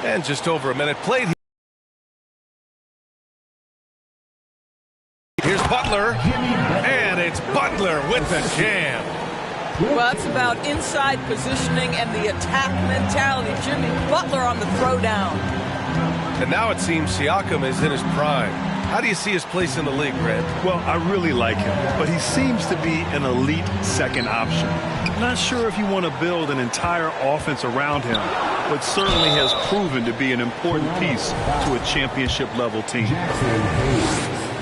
And just over a minute played. Here's Butler, and it's Butler with the jam. Well, it's about inside positioning and the attack mentality. Jimmy Butler on the throwdown. And now it seems Siakam is in his prime. How do you see his place in the league, Grant? Well, I really like him, but he seems to be an elite second option. Not sure if you want to build an entire offense around him, but certainly has proven to be an important piece to a championship-level team.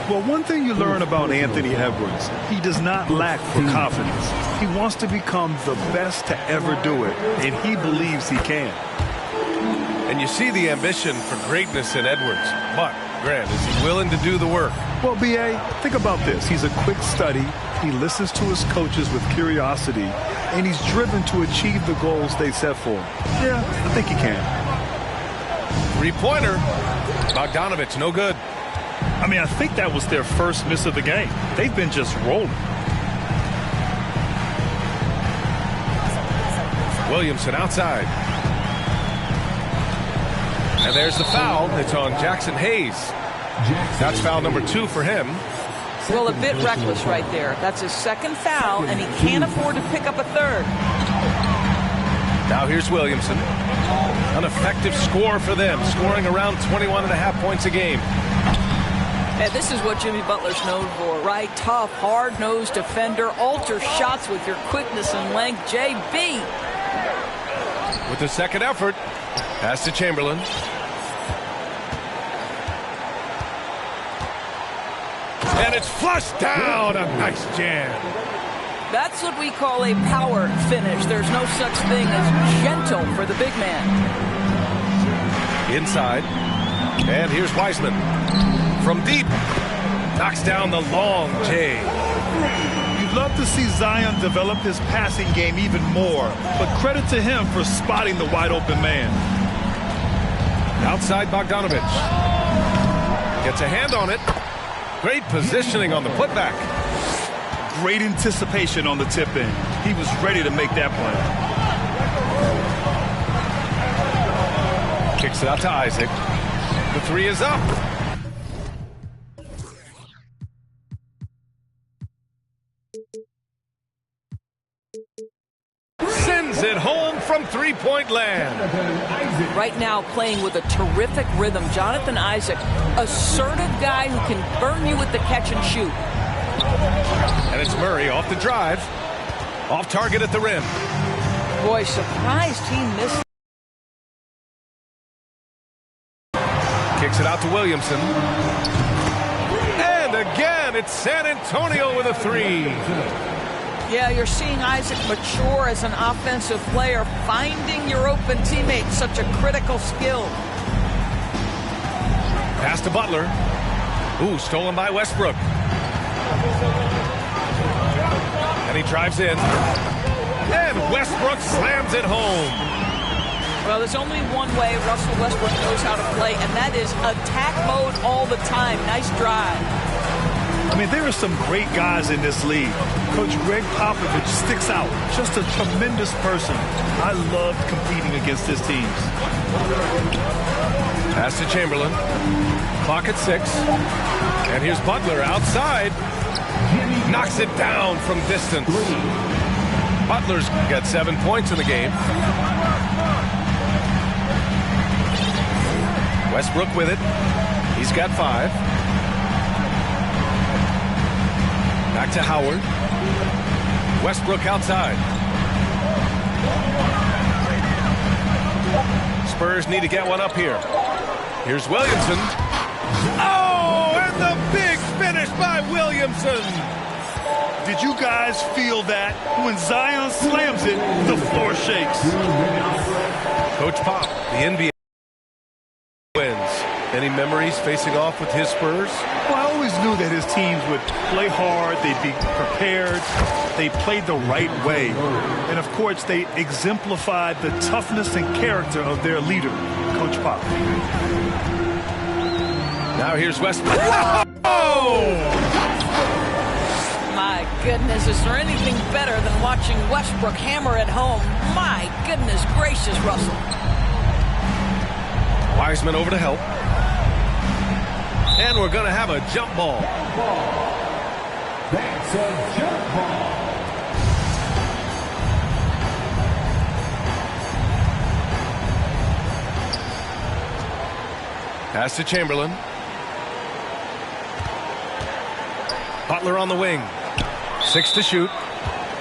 Well, one thing you learn about Anthony Edwards, he does not lack for confidence. He wants to become the best to ever do it, and he believes he can. And you see the ambition for greatness in Edwards. But, Grant, is he willing to do the work? Well, B.A., think about this. He's a quick study. He listens to his coaches with curiosity, and he's driven to achieve the goals they set for him. Yeah, I think he can. Three-pointer. Bogdanovich, no good. I mean, I think that was their first miss of the game. They've been just rolling. Williamson outside. And there's the foul. It's on Jackson Hayes. That's foul number 2 for him. Well, a bit reckless right there. That's his second foul, and he can't afford to pick up a third. Now here's Williamson. An effective score for them, scoring around 21.5 points a game. And this is what Jimmy Butler's known for, right? Tough, hard-nosed defender. Alter shots with your quickness and length. JB. With the second effort, pass to Chamberlain. And it's flushed down. A nice jam. That's what we call a power finish. There's no such thing as gentle for the big man. Inside. And here's Wiseman. From deep. Knocks down the long J. You'd love to see Zion develop his passing game even more, but credit to him for spotting the wide open man. Outside Bogdanovich. Gets a hand on it. Great positioning on the putback. Great anticipation on the tip in. He was ready to make that play. Kicks it out to Isaac. The three is up. Sends it home from three-point land. Right now playing with a terrific rhythm. Jonathan Isaac, assertive guy who can burn you with the catch and shoot. And it's Murray off the drive. Off target at the rim. Boy, surprised he missed. Kicks it out to Williamson. And again, it's San Antonio with a three. Yeah, you're seeing Isaac mature as an offensive player, finding your open teammate, such a critical skill. Pass to Butler. Ooh, stolen by Westbrook. And he drives in. And Westbrook slams it home. Well, there's only one way Russell Westbrook knows how to play, and that is attack mode all the time. Nice drive. I mean, there are some great guys in this league. Coach Greg Popovich sticks out. Just a tremendous person. I loved competing against his teams. Pass to Chamberlain. Clock at 6. And here's Butler outside. Knocks it down from distance. Butler's got 7 points in the game. Westbrook with it. He's got 5. Back to Howard. Westbrook outside. Spurs need to get one up here. Here's Williamson. Oh, and the big finish by Williamson. Did you guys feel that? When Zion slams it, the floor shakes. Coach Pop, the NBA wins. Any memories facing off with his Spurs? Well, I always knew that his teams would play hard, they'd be prepared, they played the right way. And, of course, they exemplified the toughness and character of their leader, Coach Pop. Now here's Westbrook. Oh! My goodness, is there anything better than watching Westbrook hammer at home? My goodness gracious, Russell. Wiseman over to help. And we're going to have a jump ball. That's a jump ball. Pass to Chamberlain. Butler on the wing. 6 to shoot.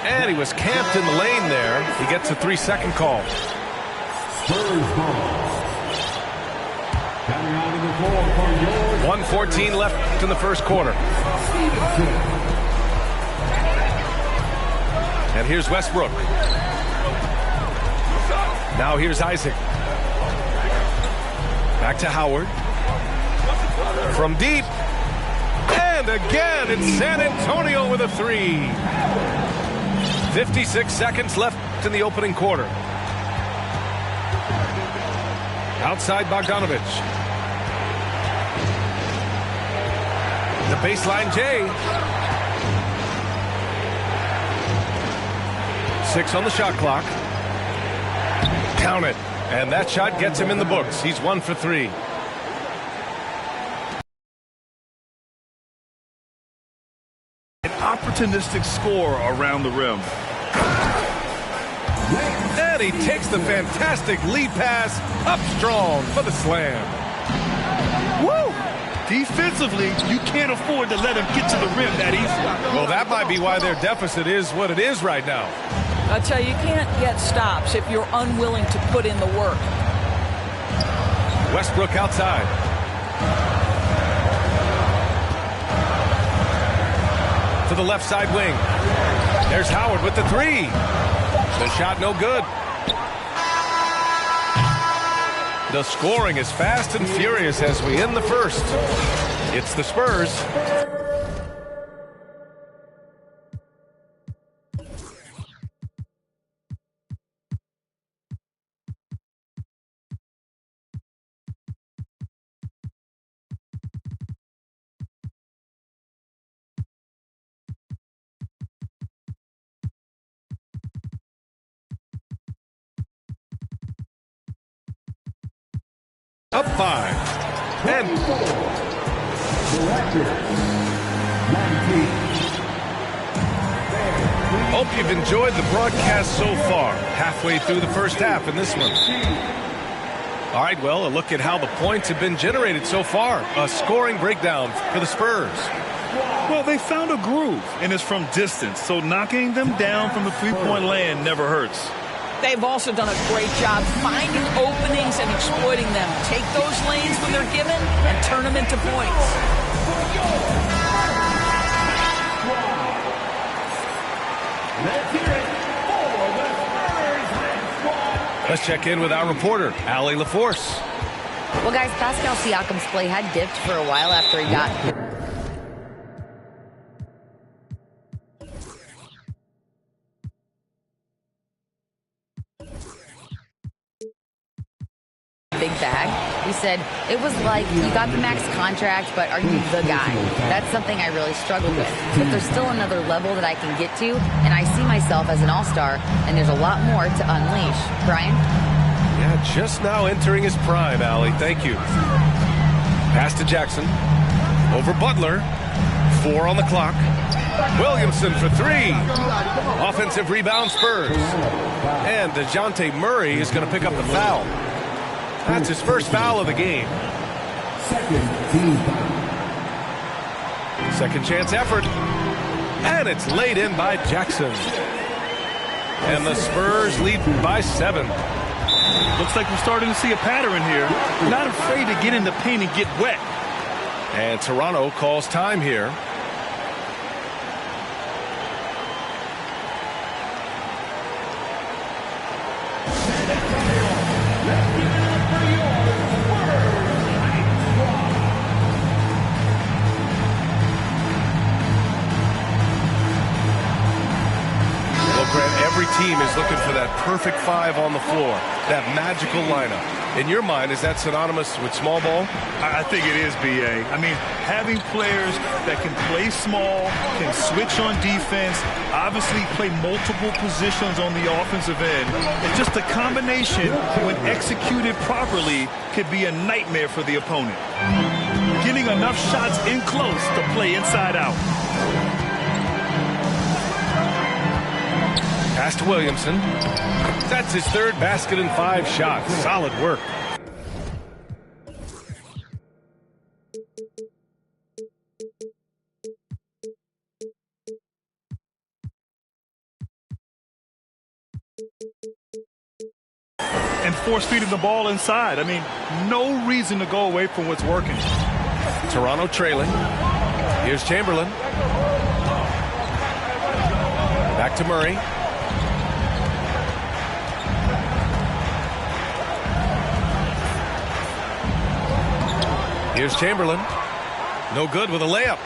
And he was camped in the lane there. He gets a 3-second call. Spurs ball. Coming onto the floor for your 1:14 left in the first quarter. And here's Westbrook. Now here's Isaac. Back to Howard. From deep. And again, it's San Antonio with a 3. 56 seconds left in the opening quarter. Outside Bogdanovich. The baseline J. 6 on the shot clock. Count it. And that shot gets him in the books. He's 1 for 3. An opportunistic score around the rim. And he takes the fantastic lead pass up strong for the slam. Woo! Defensively, you can't afford to let him get to the rim that easily. Well, that might be why their deficit is what it is right now. I tell you, you can't get stops if you're unwilling to put in the work. Westbrook outside. To the left side wing. There's Howard with the 3. The shot no good. The scoring is fast and furious as we end the first. It's the Spurs. Up 5. And hope you've enjoyed the broadcast so far. Halfway through the first half in this one. All right, well, a look at how the points have been generated so far. A scoring breakdown for the Spurs. Well, they found a groove, and it's from distance, so knocking them down from the three-point land never hurts. They've also done a great job finding openings and exploiting them. Take those lanes when they're given and turn them into points. Let's check in with our reporter, Allie LaForce. Well, guys, Pascal Siakam's play had dipped for a while after he got big bag. He said, it was like you got the max contract, but are you the guy? That's something I really struggled with. But there's still another level that I can get to, and I see myself as an all-star, and there's a lot more to unleash. Brian? Yeah, just now entering his prime, Allie. Thank you. Pass to Jackson. Over Butler. 4 on the clock. Williamson for 3. Offensive rebound Spurs. And DeJounte Murray is going to pick up the foul. That's his first foul of the game. Second chance effort. And it's laid in by Jackson. And the Spurs lead by 7. Looks like we're starting to see a pattern here. Not afraid to get in the paint and get wet. And Toronto calls time here. Every every team is looking for that perfect five on the floor, that magical lineup. In your mind, is that synonymous with small ball? I think it is, B.A. I mean, having players that can play small, can switch on defense, obviously play multiple positions on the offensive end. It's just a combination, when executed properly, could be a nightmare for the opponent. Getting enough shots in close to play inside out. Pass to Williamson. That's his third basket in 5 shots. Solid work. And force-feeding the ball inside. I mean, no reason to go away from what's working. Toronto trailing. Here's Chamberlain. Back to Murray. Here's Chamberlain. No good with a layup.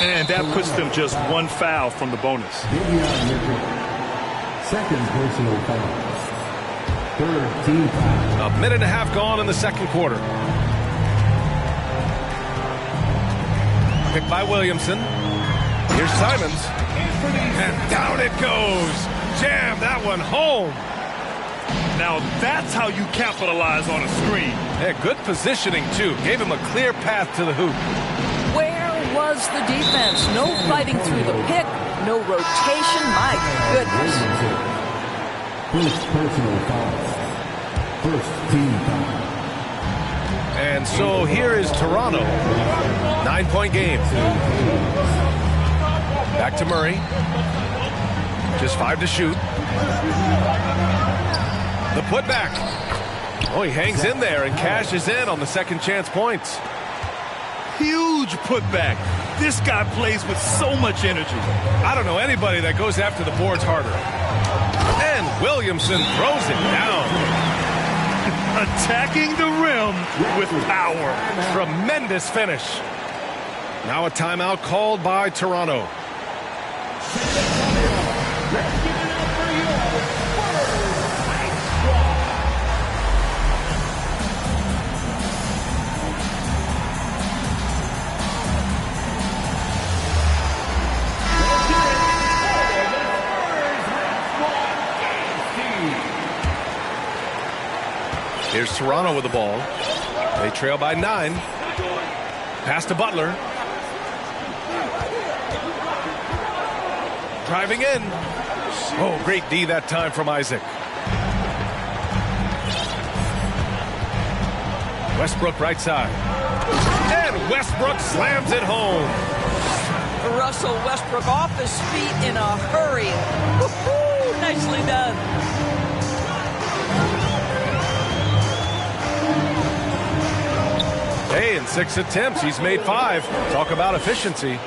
And that puts them just 1 foul from the bonus. Second personal foul. Third team foul. A minute and a half gone in the second quarter. Picked by Williamson. Here's Simons. And down it goes. Jam that one home. Now that's how you capitalize on a screen. Yeah, good positioning, too. Gave him a clear path to the hoop. Where was the defense? No fighting through the pick, no rotation. My goodness. First personal foul. First team foul. And so here is Toronto. 9-point game. Back to Murray. Just 5 to shoot. The putback. Oh, he hangs in there and cashes in on the second chance points. Huge putback. This guy plays with so much energy. I don't know anybody that goes after the boards harder. And Williamson throws it down. Attacking the rim with power. Tremendous finish. Now a timeout called by Toronto. Here's Toronto with the ball. They trail by 9. Pass to Butler. Driving in. Oh, great D that time from Isaac. Westbrook right side. And Westbrook slams it home. Russell Westbrook off his feet in a hurry. Woo-hoo, nicely done. Hey, in 6 attempts, he's made 5. Talk about efficiency.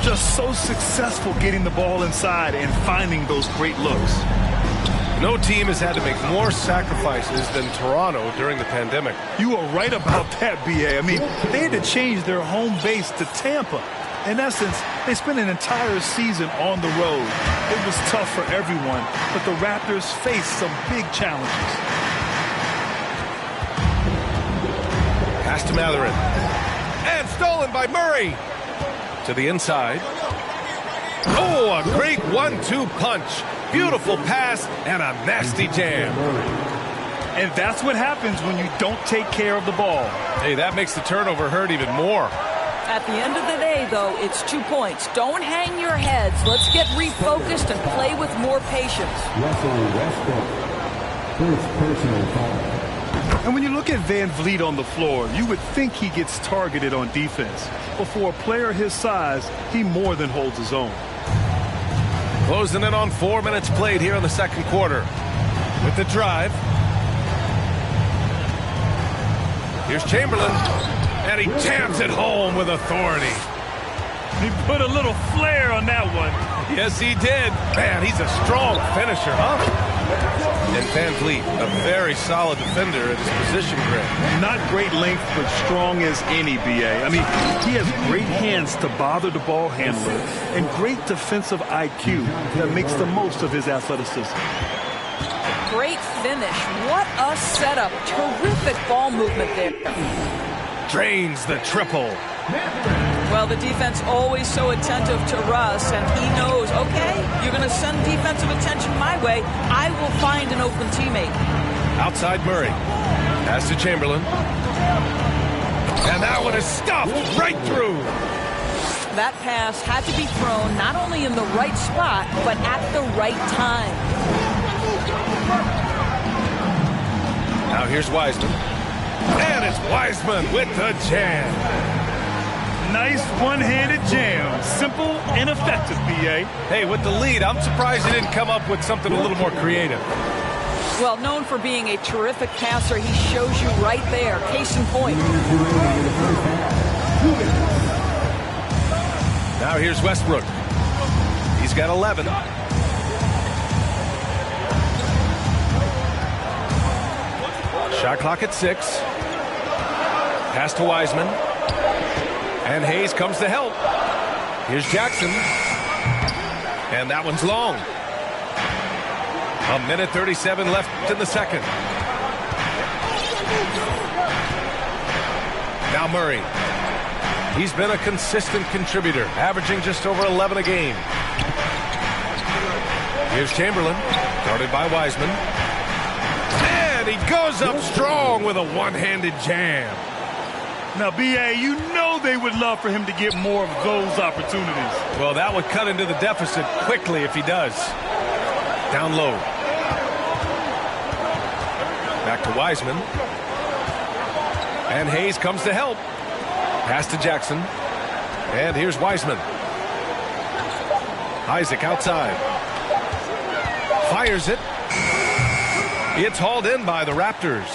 Just so successful getting the ball inside and finding those great looks. No team has had to make more sacrifices than Toronto during the pandemic. You are right about that, B.A. I mean, they had to change their home base to Tampa. In essence, they spent an entire season on the road. It was tough for everyone, but the Raptors faced some big challenges. Pass to Matherin. And stolen by Murray. To the inside. Oh, a great 1-2 punch. Beautiful pass and a nasty jam. And that's what happens when you don't take care of the ball. Hey, that makes the turnover hurt even more. At the end of the day, though, it's 2 points. Don't hang your heads. Let's get refocused and play with more patience. Russell Westbrook. First personal foul. And when you look at Van Vliet on the floor, you would think he gets targeted on defense. But for a player his size, he more than holds his own. Closing in on 4 minutes played here in the second quarter. With the drive. Here's Chamberlain. And he jams it home with authority. He put a little flair on that one. Yes, he did. Man, he's a strong finisher, huh? And Van Vliet, a very solid defender at his position grid. Not great length, but strong as any, B.A. I mean, he has great hands to bother the ball handler and great defensive IQ that makes the most of his athleticism. Great finish. What a setup. Terrific ball movement there. Drains the triple. Well, the defense always so attentive to Russ, and he knows, okay, you're going to send defensive attention my way. I will find an open teammate. Outside Murray. Pass to Chamberlain. And that one is stuffed right through. That pass had to be thrown not only in the right spot, but at the right time. Now here's Wiseman. And it's Wiseman with the jam. Nice one-handed jam. Simple and effective, B.A. Hey, with the lead, I'm surprised he didn't come up with something a little more creative. Well, known for being a terrific passer, he shows you right there. Case in point. Now here's Westbrook. He's got 11. Shot clock at 6. Pass to Wiseman. And Hayes comes to help. Here's Jackson. And that one's long. 1:37 left in the second. Now Murray. He's been a consistent contributor, averaging just over 11 a game. Here's Chamberlain, guarded by Wiseman. And he goes up strong with a one-handed jam. Now, B.A., you know they would love for him to get more of those opportunities. Well, that would cut into the deficit quickly if he does. Down low. Back to Wiseman. And Hayes comes to help. Pass to Jackson. And here's Wiseman. Isaac outside. Fires it. It's hauled in by the Raptors.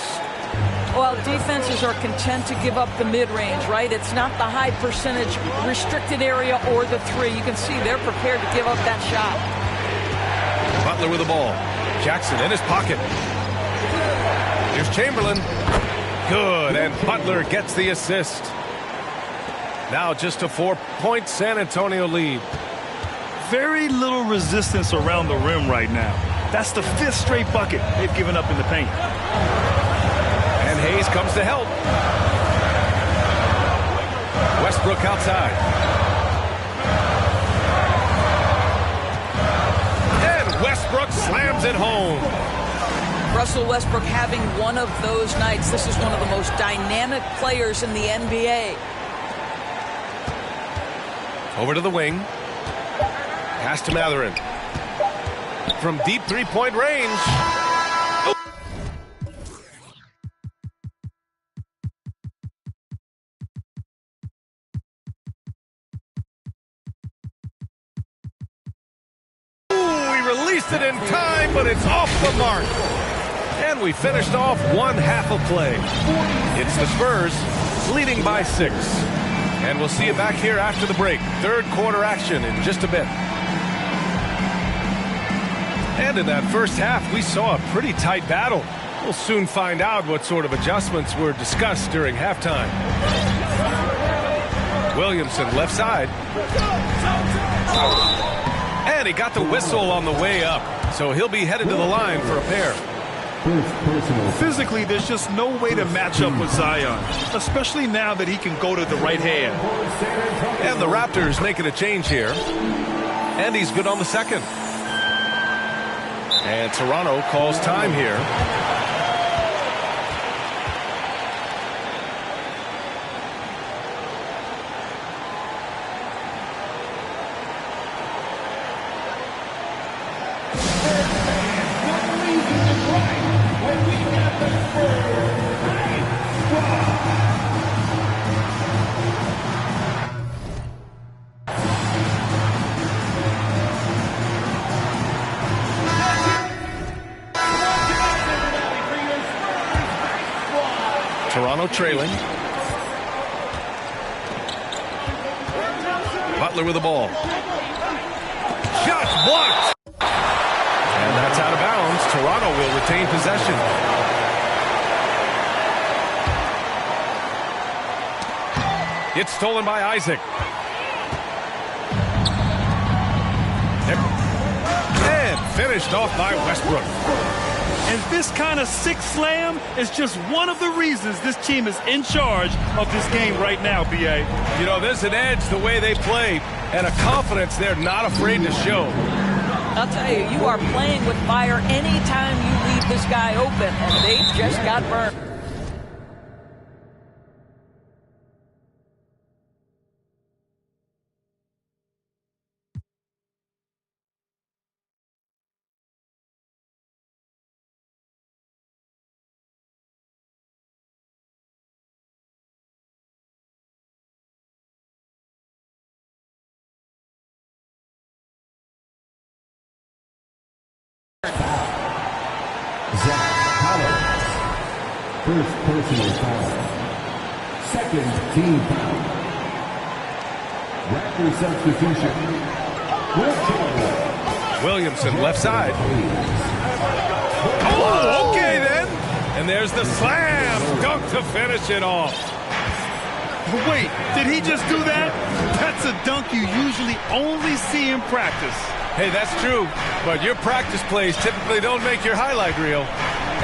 Well, defenses are content to give up the mid-range, right? It's not the high percentage restricted area or the three. You can see they're prepared to give up that shot. Butler with the ball. Jackson in his pocket. Here's Chamberlain. Good, and Butler gets the assist. Now just a 4-point San Antonio lead. Very little resistance around the rim right now. That's the 5th straight bucket they've given up in the paint. And Hayes comes to help. Westbrook outside. And Westbrook slams it home. Russell Westbrook having one of those nights. This is one of the most dynamic players in the NBA. Over to the wing. Pass to Matherin. From deep three-point range. Released it in time, but it's off the mark. And we finished off one half of play. It's the Spurs leading by 6. And we'll see you back here after the break. Third quarter action in just a bit. And in that first half, we saw a pretty tight battle. We'll soon find out what sort of adjustments were discussed during halftime. Williamson left side. And he got the whistle on the way up, so he'll be headed to the line for a pair. Physically, there's just no way to match up with Zion, especially now that he can go to the right hand. And the Raptors making a change here. And he's good on the second. And Toronto calls time here. Toronto trailing. Butler with the ball. Shot blocked. And that's out of bounds. Toronto will retain possession. It's stolen by Isaac. And finished off by Westbrook. And this kind of sick slam is just one of the reasons this team is in charge of this game right now, B.A. You know, there's an edge the way they play and a confidence they're not afraid to show. I'll tell you, you are playing with fire anytime you leave this guy open, and they just got burned. First personal foul. Second team foul. Raptors substitution. Wilt Chamberlain. Williamson left side. Oh, okay then. And there's the slam dunk to finish it off. Wait, did he just do that? That's a dunk you usually only see in practice. Hey, that's true, but your practice plays typically don't make your highlight reel.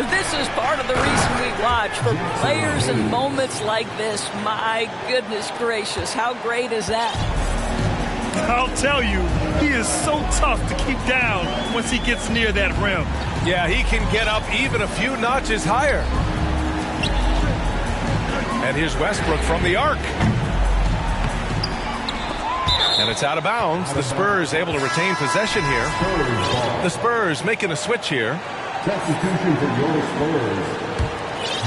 This is part of the reason we watch. For players in moments like this, my goodness gracious, how great is that? I'll tell you, he is so tough to keep down once he gets near that rim. Yeah, he can get up even a few notches higher. And here's Westbrook from the arc. And it's out of bounds. The Spurs able to retain possession here. The Spurs making a switch here. Substitution for your Spurs.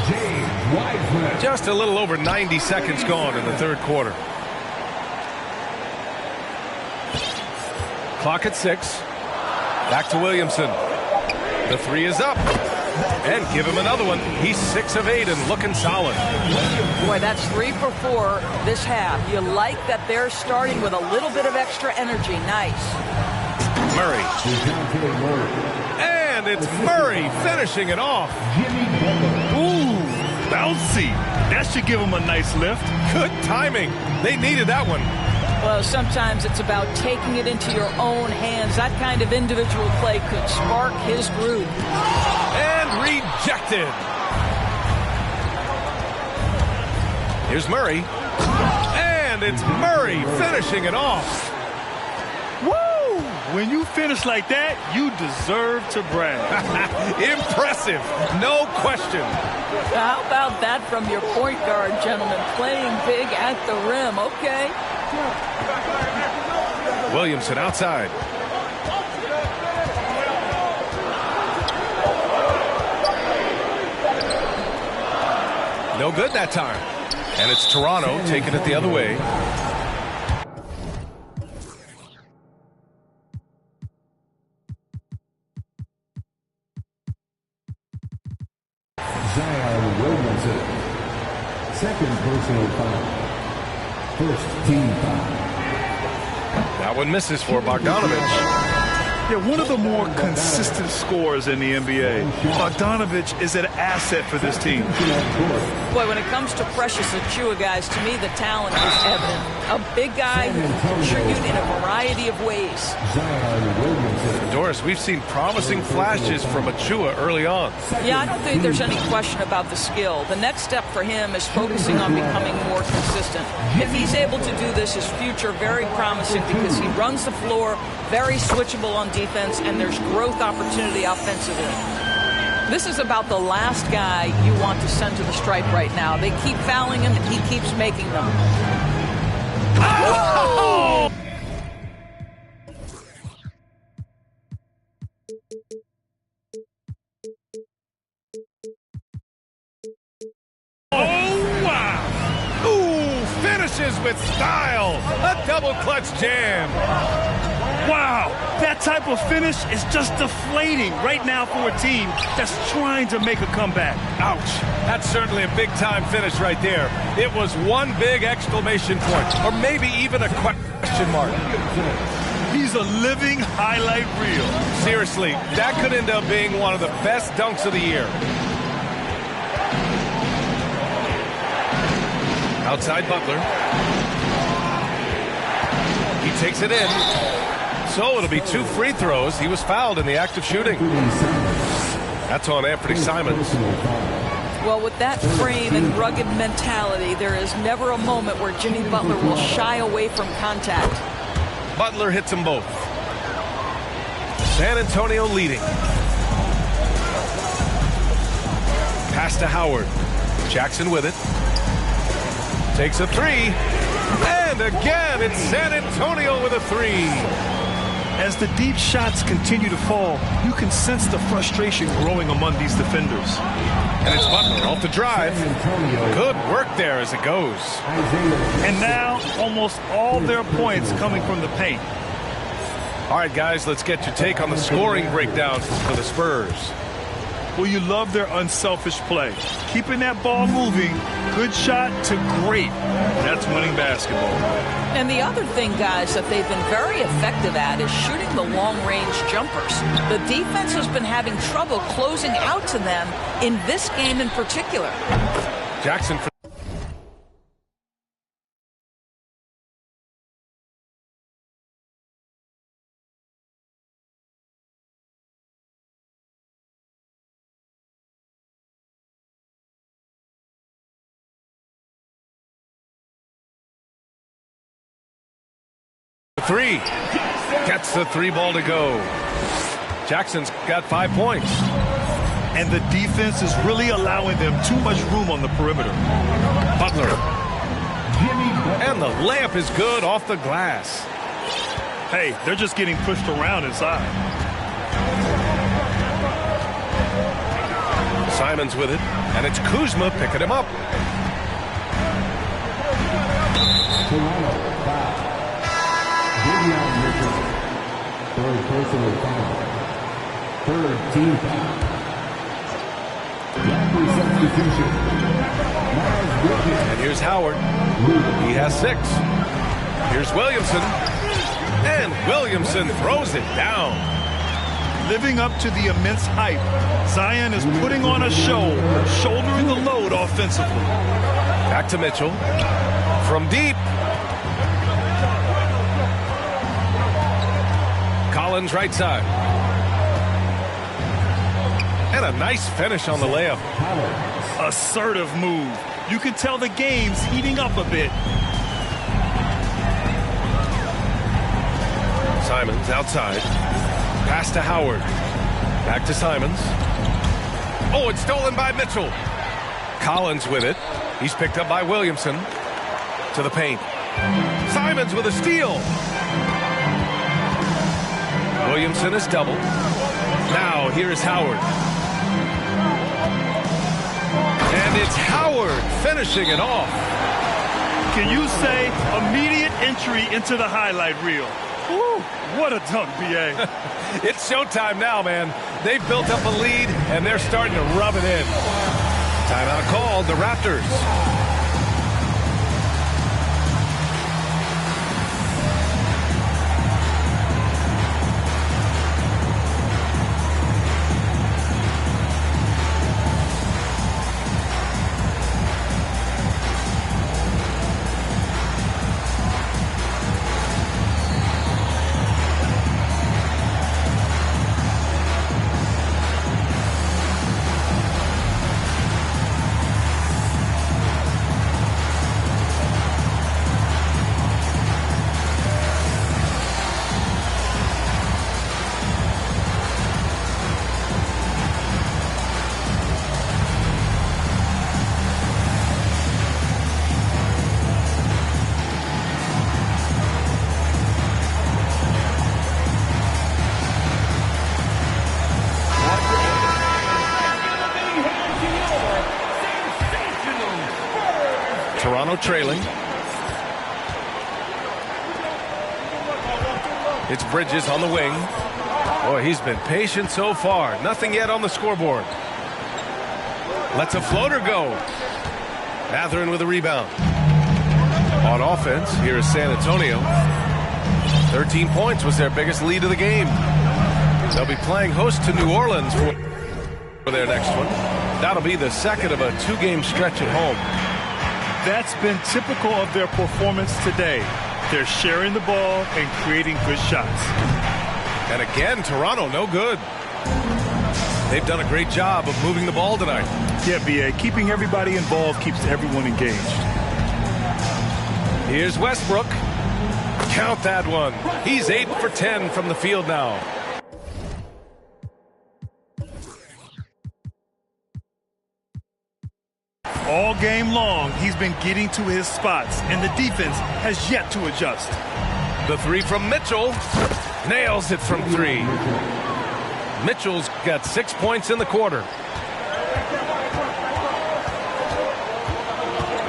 James Wiseman. Just a little over 90 seconds gone in the third quarter. Clock at 6. Back to Williamson. The three is up. And give him another one. He's 6 of 8 and looking solid. Boy, that's 3 for 4 this half. You like that they're starting with a little bit of extra energy. Nice. Murray. And it's Murray finishing it off. Ooh, bouncy. That should give him a nice lift. Good timing. They needed that one. Well, sometimes it's about taking it into your own hands. That kind of individual play could spark his groove. And rejected. Here's Murray. And it's Murray finishing it off. Woo! When you finish like that, you deserve to brag. Impressive. No question. How about that from your point guard, gentlemen? Playing big at the rim. Okay. Williamson outside. No good that time. And it's Toronto taking it the other way. Zion Williamson. Second personal foul. First team foul. That one misses for Bogdanovich. Yeah, one of the more consistent scorers in the NBA. Bogdanovich is an asset for this team. Boy, when it comes to Precious Achiuwa, guys, to me the talent is evident. A big guy who can contribute in a variety of ways. Doris, we've seen promising flashes from Achiuwa early on. Yeah, I don't think there's any question about the skill. The next step for him is focusing on becoming more consistent. If he's able to do this, his future very promising because he runs the floor, very switchable on defense, and there's growth opportunity offensively. This is about the last guy you want to send to the stripe right now. They keep fouling him, and he keeps making them. Oh! Oh, wow! Ooh, finishes with style. A double clutch jam. Wow, that type of finish is just deflating right now for a team that's trying to make a comeback. Ouch. That's certainly a big-time finish right there. It was one big exclamation point, or maybe even a question mark. He's a living highlight reel. Seriously, that could end up being one of the best dunks of the year. Outside Butler. He takes it in. So it'll be 2 free throws. He was fouled in the act of shooting. That's on Anthony Simons. Well, with that frame and rugged mentality, there is never a moment where Jimmy Butler will shy away from contact. Butler hits them both. San Antonio leading. Pass to Howard. Jackson with it. Takes a 3. And again, it's San Antonio with a 3. As the deep shots continue to fall, you can sense the frustration growing among these defenders. And it's Butler off the drive. Good work there as it goes. And now, almost all their points coming from the paint. All right, guys, let's get your take on the scoring breakdown for the Spurs. Well, you love their unselfish play. Keeping that ball moving, good shot to great. That's winning basketball. And the other thing, guys, that they've been very effective at is shooting the long-range jumpers. The defense has been having trouble closing out to them in this game in particular. Jackson for three. Gets the 3 ball to go. Jackson's got 5 points. And the defense is really allowing them too much room on the perimeter. Butler. And the layup is good off the glass. Hey, they're just getting pushed around inside. Simons with it. And it's Kuzma picking him up. Third personal foul. Third team foul. Raptors substitution. And here's Howard. He has 6. Here's Williamson. And Williamson throws it down. Living up to the immense hype, Zion is putting on a show, shouldering the load offensively. Back to Mitchell. From deep. Collins right side. And a nice finish on the layup. Assertive move. You can tell the game's heating up a bit. Simons outside. Pass to Howard. Back to Simons. Oh, it's stolen by Mitchell. Collins with it. He's picked up by Williamson. To the paint. Simons with a steal. Williamson is doubled. Now here is Howard. And it's Howard finishing it off. Can you say immediate entry into the highlight reel? Woo, what a dunk, B.A. It's showtime now, man. They've built up a lead, and they're starting to rub it in. Timeout called, the Raptors. Toronto trailing. It's Bridges on the wing. Boy, he's been patient so far. Nothing yet on the scoreboard. Lets a floater go. Mathurin with a rebound. On offense, here is San Antonio. 13 points was their biggest lead of the game. They'll be playing host to New Orleans for their next one. That'll be the second of a 2-game stretch at home. That's been typical of their performance today. They're sharing the ball and creating good shots. And again, Toronto, no good. They've done a great job of moving the ball tonight. Yeah, B.A., keeping everybody involved keeps everyone engaged. Here's Westbrook. Count that one. He's 8 for 10 from the field now. All game long, he's been getting to his spots, and the defense has yet to adjust. The three from Mitchell. Nails it from 3. Mitchell's got 6 points in the quarter.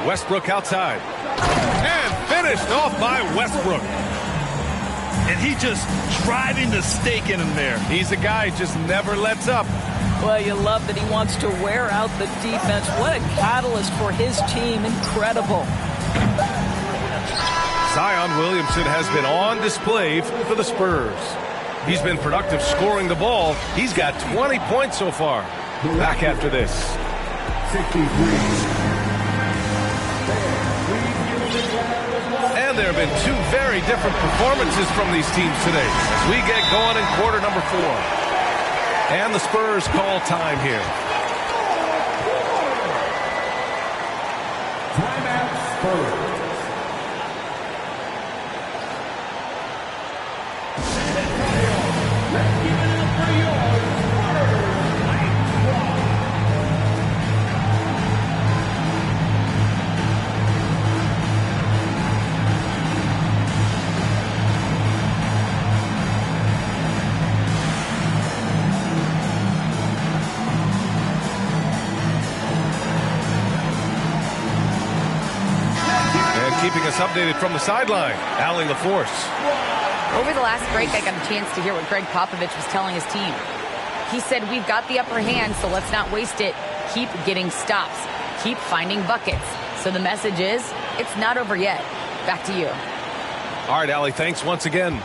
Westbrook outside. And finished off by Westbrook. And he just driving the stake in him there. He's a guy who just never lets up. Well, you love that he wants to wear out the defense. What a catalyst for his team. Incredible. Zion Williamson has been on display for the Spurs. He's been productive scoring the ball. He's got 20 points so far. Back after this. 63. And there have been 2 very different performances from these teams today as we get going in quarter number 4. And the Spurs call time here. Timeout Spurs. Keeping us updated from the sideline, Allie LaForce. Over the last break, I got a chance to hear what Greg Popovich was telling his team. He said, we've got the upper hand, so let's not waste it. Keep getting stops. Keep finding buckets. So the message is, it's not over yet. Back to you. All right, Allie, thanks once again.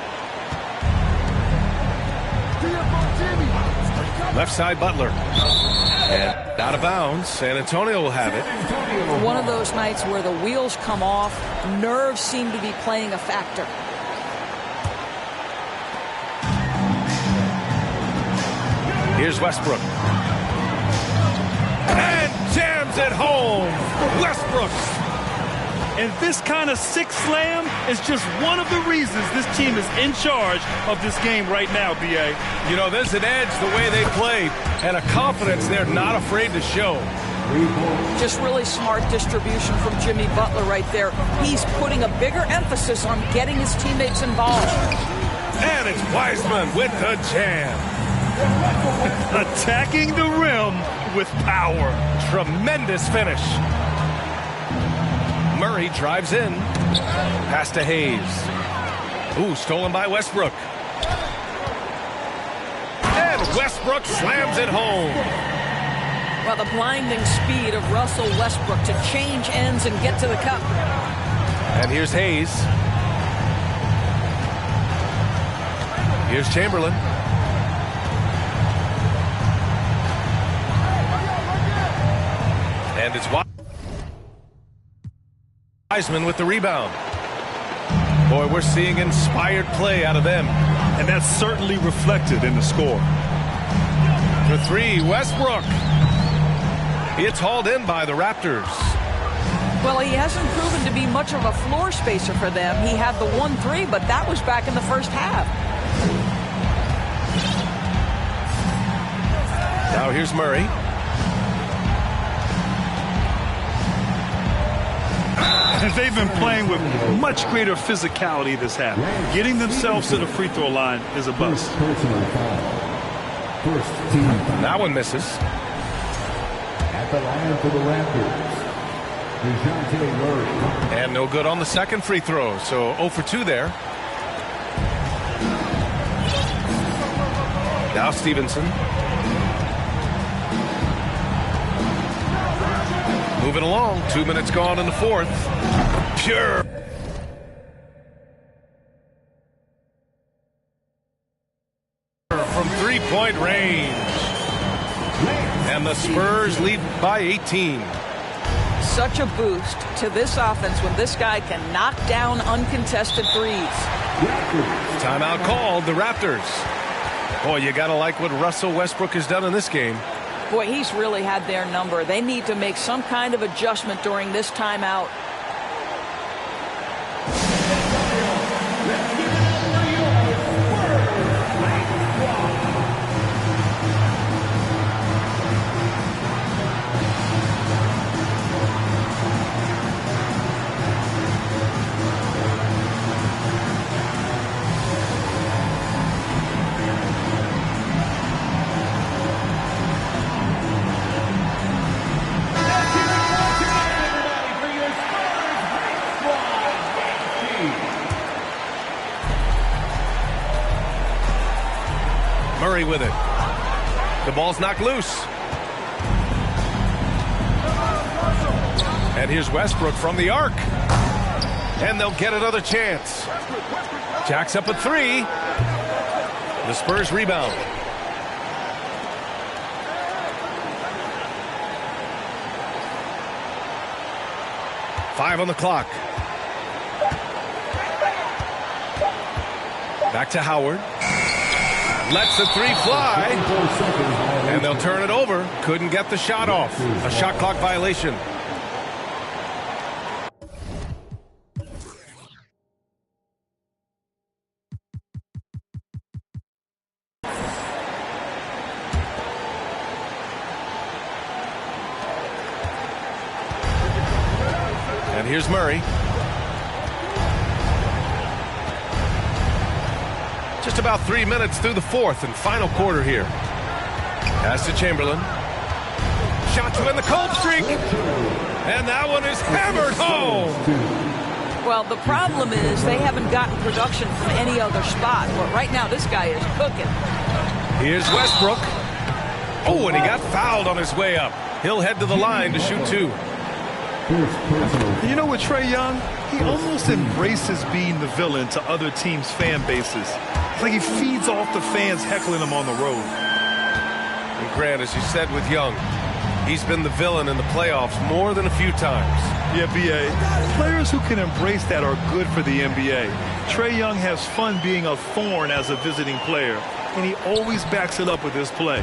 Left side, Butler. And out of bounds. San Antonio will have it. One of those nights where the wheels come off, nerves seem to be playing a factor. Here's Westbrook. And jams it home. Westbrook. And this kind of six slam is just one of the reasons this team is in charge of this game right now, B.A. You know, there's an edge the way they played and a confidence they're not afraid to show. Just really smart distribution from Jimmy Butler right there. He's putting a bigger emphasis on getting his teammates involved. And it's Wiseman with the jam. Attacking the rim with power. Tremendous finish. Murray drives in. Pass to Hayes. Ooh, stolen by Westbrook. And Westbrook slams it home. Well, the blinding speed of Russell Westbrook to change ends and get to the cup. And here's Hayes. Here's Chamberlain. And it's Wiseman with the rebound. Boy, we're seeing inspired play out of them. And that's certainly reflected in the score. For three, Westbrook. It's hauled in by the Raptors. Well, he hasn't proven to be much of a floor spacer for them. He had the 1-3, but that was back in the first half. Now here's Murray. And they've been playing with much greater physicality this half. Getting themselves to the free throw line is a bust. That one misses. At the line for the Raptors, and no good on the second free throw. So 0 for 2 there. Now Stevenson. Moving along. 2 minutes gone in the fourth. Pure. three-point range. And the Spurs lead by 18. Such a boost to this offense when this guy can knock down uncontested threes. Timeout called, the Raptors. Boy, you got to like what Russell Westbrook has done in this game. Boy, he's really had their number. They need to make some kind of adjustment during this timeout. Murray with it. The ball's knocked loose. And here's Westbrook from the arc. And they'll get another chance. Jacks up a three. The Spurs rebound. Five on the clock. Back to Howard. Lets the three fly. And they'll turn it over. Couldn't get the shot off. A shot clock violation. And here's Murray. Just about 3 minutes through the fourth and final quarter here. Pass to Chamberlain. Shot to end the cold streak. And that one is hammered home. Well, the problem is they haven't gotten production from any other spot. But right now, this guy is cooking. Here's Westbrook. Oh, and he got fouled on his way up. He'll head to the line to shoot two. You know, with Trae Young, he almost embraces being the villain to other teams' fan bases. It's like he feeds off the fans heckling him on the road. And Grant, as you said with Young, he's been the villain in the playoffs more than a few times. Yeah, B.A. Players who can embrace that are good for the NBA. Trae Young has fun being a thorn as a visiting player, and he always backs it up with his play.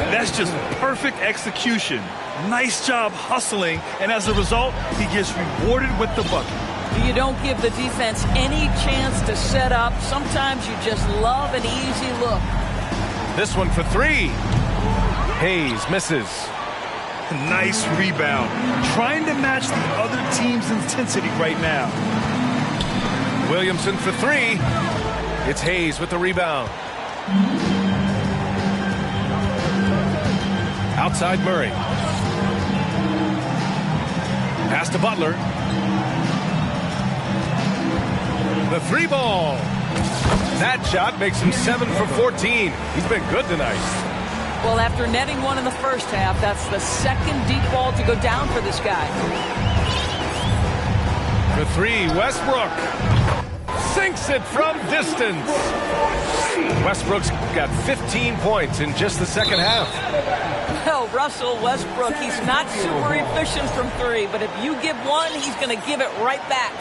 That's just perfect execution. Nice job hustling, and as a result, he gets rewarded with the bucket. You don't give the defense any chance to set up. Sometimes you just love an easy look. This one for three. Hayes misses. Nice rebound. Trying to match the other team's intensity right now. Williamson for three. It's Hayes with the rebound. Outside Murray. Pass to Butler. The three ball. That shot makes him 7 for 14. He's been good tonight. Well, after netting one in the first half, that's the second deep ball to go down for this guy. For three, Westbrook sinks it from distance. Westbrook's got 15 points in just the second half. Well, Russell Westbrook, he's not super efficient from three, but if you give one, he's going to give it right back.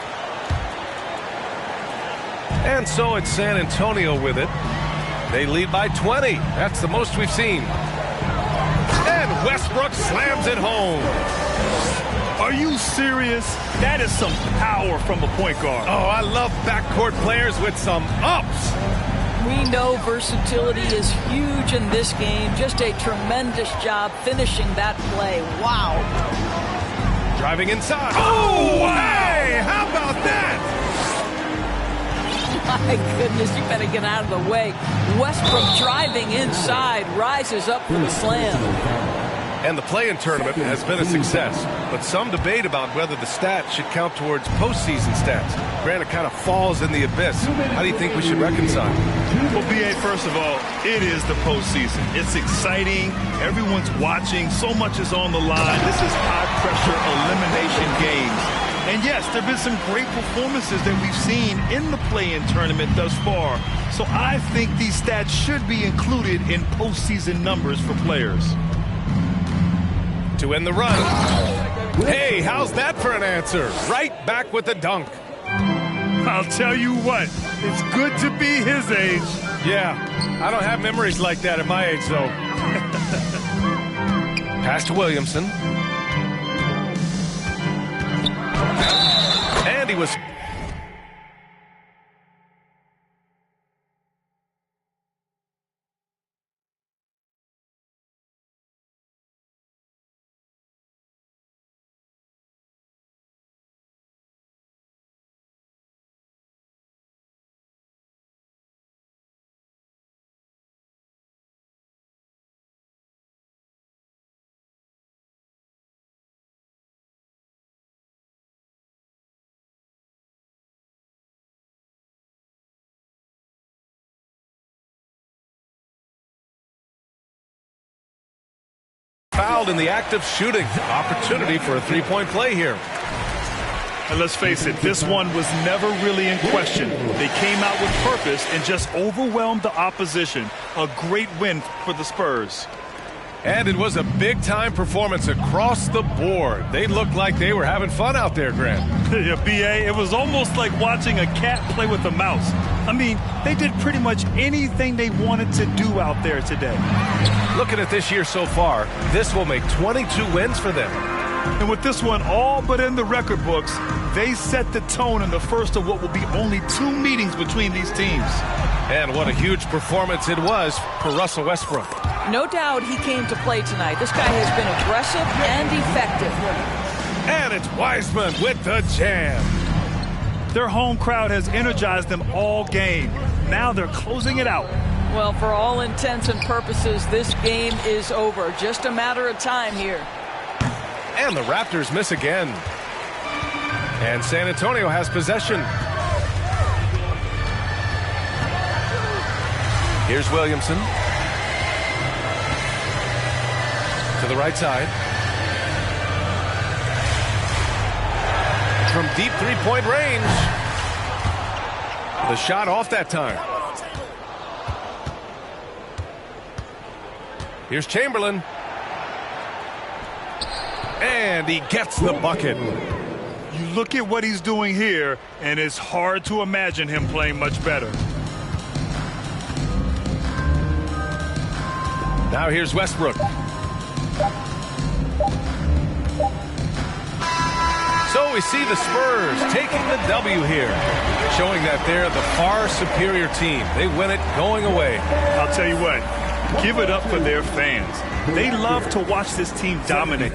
And so it's San Antonio with it. They lead by 20. That's the most we've seen. And Westbrook slams it home. Are you serious? That is some power from a point guard. Oh, I love backcourt players with some ups. We know versatility is huge in this game. Just a tremendous job finishing that play. Wow. Driving inside. Oh, hey, how about that? My goodness, you better get out of the way. Westbrook driving inside, rises up for the slam. And the play-in tournament has been a success, but some debate about whether the stats should count towards postseason stats. Granted, kind of falls in the abyss. How do you think we should reconcile? Well, B.A., first of all, it is the postseason. It's exciting. Everyone's watching. So much is on the line. This is high-pressure elimination games. And yes, there have been some great performances that we've seen in the play-in tournament thus far. So I think these stats should be included in postseason numbers for players. To end the run. Hey, how's that for an answer? Right back with the dunk. I'll tell you what, it's good to be his age. Yeah, I don't have memories like that at my age, though. Pass to Williamson. And he was... fouled in the act of shooting. Opportunity for a three-point play here. And let's face it, this one was never really in question. They came out with purpose and just overwhelmed the opposition. A great win for the Spurs. And it was a big-time performance across the board. They looked like they were having fun out there, Grant. Yeah, B.A., it was almost like watching a cat play with a mouse. I mean, they did pretty much anything they wanted to do out there today. Looking at this year so far, this will make 22 wins for them. And with this one all but in the record books, they set the tone in the first of what will be only 2 meetings between these teams. And what a huge performance it was for Russell Westbrook. No doubt he came to play tonight. This guy has been aggressive and effective. And it's Wiseman with the jam. Their home crowd has energized them all game. Now they're closing it out. Well, for all intents and purposes, this game is over. Just a matter of time here. And the Raptors miss again. And San Antonio has possession. Here's Williamson. To the right side. From deep three-point range. The shot off that time. Here's Chamberlain. And he gets the bucket. You look at what he's doing here, and it's hard to imagine him playing much better. Now here's Westbrook. So we see the Spurs taking the W here, showing that they're the far superior team. They win it going away. I'll tell you what, give it up for their fans. They love to watch this team dominate.